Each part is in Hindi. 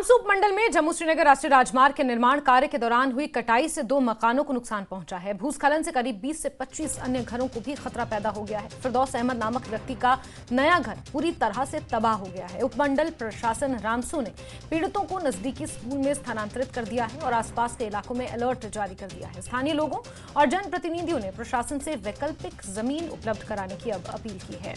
रामसू उपमंडल में जम्मू श्रीनगर राष्ट्रीय राजमार्ग के निर्माण कार्य के दौरान हुई कटाई से 2 मकानों को नुकसान पहुंचा है। भूस्खलन से करीब 20 से 25 अन्य घरों को भी खतरा पैदा हो गया है। फिरदौस अहमद नामक व्यक्ति का नया घर पूरी तरह से तबाह हो गया है। उपमंडल प्रशासन रामसू ने पीड़ितों को नजदीकी स्कूल में स्थानांतरित कर दिया है और आसपास के इलाकों में अलर्ट जारी कर दिया है। स्थानीय लोगों और जनप्रतिनिधियों ने प्रशासन से वैकल्पिक जमीन उपलब्ध कराने की अपील की है।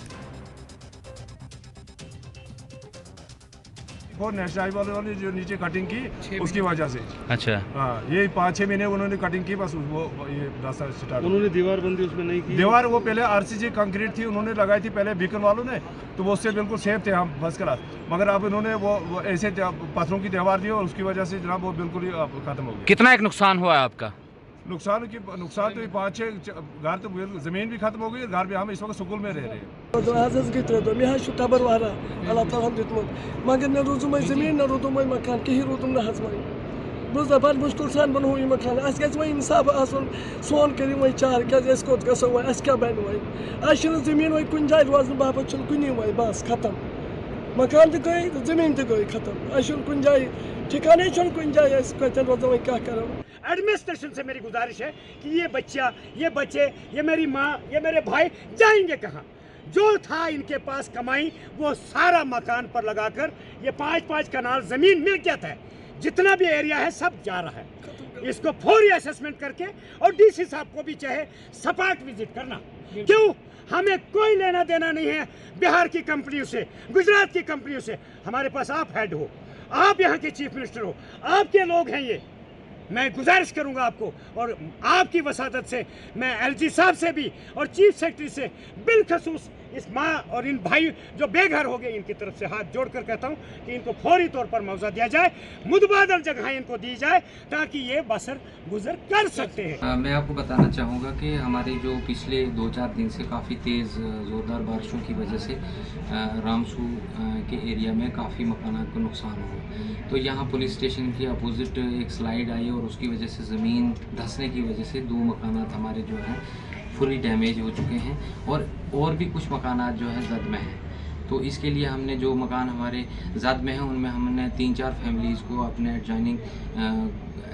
वो नेशनल हाईवे वालों ने जो नीचे कटिंग की उसकी वजह से। अच्छा, हाँ, ये 5-6 महीने उन्होंने कटिंग की, बस वो ये रास्ता स्टार्ट। उन्होंने दीवार बंदी उसमें नहीं की। दीवार वो पहले आरसीसी कंक्रीट थी, उन्होंने लगाई थी पहले बीकन वालों ने, तो वो उससे बिल्कुल सेफ थे हम फर्स्ट क्लास। मगर अब इन्होंने वो ऐसे पत्थरों की दीवार दी और उसकी वजह से जनाब वो बिल्कुल ही खत्म हो गया। कितना एक नुकसान हुआ है आपका? नुकसान तो 5-6 घर तो जमीन भी खत्म हो गई, घर भी हम इस वक्त स्कूल में रह रहे हैं। खबर वारा अल्लाह ताला दितमुत मगर न रोजुम जमीन न रोजुम मकान कहीं रोजुम न हजम बस दपान मुश्किल सान बनो ये मकान अस गज वही इंसाफ आसन सोन करी वही चार क्या कोत गसो वही अस क्या बन वही अस जमीन वही कुन जाय रोजन बाबत कुनी वही बस खत्म मकान तो गई तो जमीन तो गई खत्म अस कुन जाय ठिकाने कुन जाय रोजन वही क्या करो। एडमिनिस्ट्रेशन से मेरी गुजारिश है कि ये बच्चे ये मेरी माँ ये मेरे भाई जाएंगे कहाँ? जो था इनके पास कमाई वो सारा मकान पर लगाकर ये 5-5 कनाल जमीन मिल गया था, जितना भी एरिया है सब जा रहा है। इसको फौरी असेसमेंट करके और डीसी साहब को भी चाहे सपाट विजिट करना। क्यों? हमें कोई लेना देना नहीं है बिहार की कंपनियों से, गुजरात की कंपनियों से। हमारे पास आप हेड हो, आप यहाँ के चीफ मिनिस्टर हो, आपके लोग हैं ये। मैं गुजारिश करूंगा आपको और आपकी वसादत से मैं एलजी साहब से भी और चीफ सेक्रेटरी से बिलखसूस इस माँ और इन भाई जो बेघर हो गए इनकी तरफ से हाथ जोड़कर कहता हूं कि इनको फौरी तौर पर मुआवजा दिया जाए, मुतबादल जगह इनको दी जाए ताकि ये बसर गुजर कर सकते हैं। मैं आपको बताना चाहूँगा कि हमारे जो पिछले 2-4 दिन से काफ़ी तेज़ ज़ोरदार बारिशों की वजह से रामसू के एरिया में काफ़ी मकानात को नुकसान हुआ। तो यहाँ पुलिस स्टेशन की अपोजिट एक स्लाइड आई और उसकी वजह से ज़मीन धंसने की वजह से 2 मकानात हमारे जो हैं फुली डैमेज हो चुके हैं और भी कुछ मकानात जो है जद में हैं। तो इसके लिए हमने जो मकान हमारे जद में हैं उनमें हमने 3-4 फैमिलीज़ को अपने एडजॉइनिंग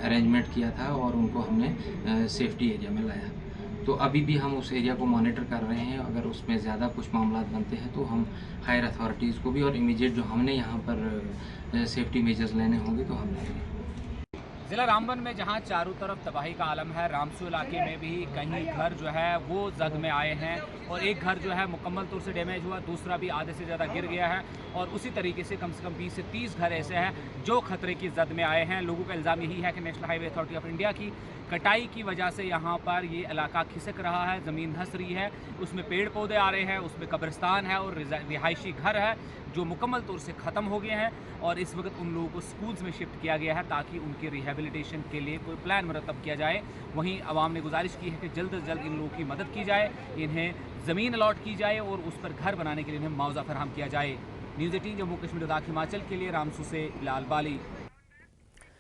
अरेंजमेंट किया था और उनको हमने सेफ्टी एरिया में लाया। तो अभी भी हम उस एरिया को मॉनिटर कर रहे हैं। अगर उसमें ज़्यादा कुछ मामला बनते हैं तो हम हायर अथॉरिटीज़ को भी और इमीडिएट जो हमने यहाँ पर सेफ्टी मेजर्स लेने होंगे तो हम लेंगे। जिला रामबन में जहां चारों तरफ तबाही का आलम है, रामसू इलाके में भी कहीं घर जो है वो जद में आए हैं और एक घर जो है मुकम्मल तौर से डैमेज हुआ, दूसरा भी आधे से ज़्यादा गिर गया है और उसी तरीके से कम 20 से 30 घर ऐसे हैं जो खतरे की जद में आए हैं। लोगों का इल्ज़ाम यही है कि national highway authority of India की कटाई की वजह से यहाँ पर ये इलाका खिसक रहा है, ज़मीन धंस रही है, उसमें पेड़ पौधे आ रहे हैं, उसमें कब्रिस्तान है और रिहायशी घर है जो मुकम्मल तौर से ख़त्म हो गए हैं और इस वक्त उन लोगों को स्कूल्स में शिफ्ट किया गया है ताकि उनकी रिहेबिलिटेशन के लिए कोई प्लान मुरतब किया जाए। वहीं आवाम ने गुजारिश की है कि जल्द से जल्द इन लोगों की मदद की जाए, इन्हें ज़मीन अलॉट की जाए और उस पर घर बनाने के लिए इन्हें मुआवजा फराहम किया जाए। न्यूज़ 18 जम्मू कश्मीर लद्दाख हिमाचल के लिए रामसू से बिलाल बाली।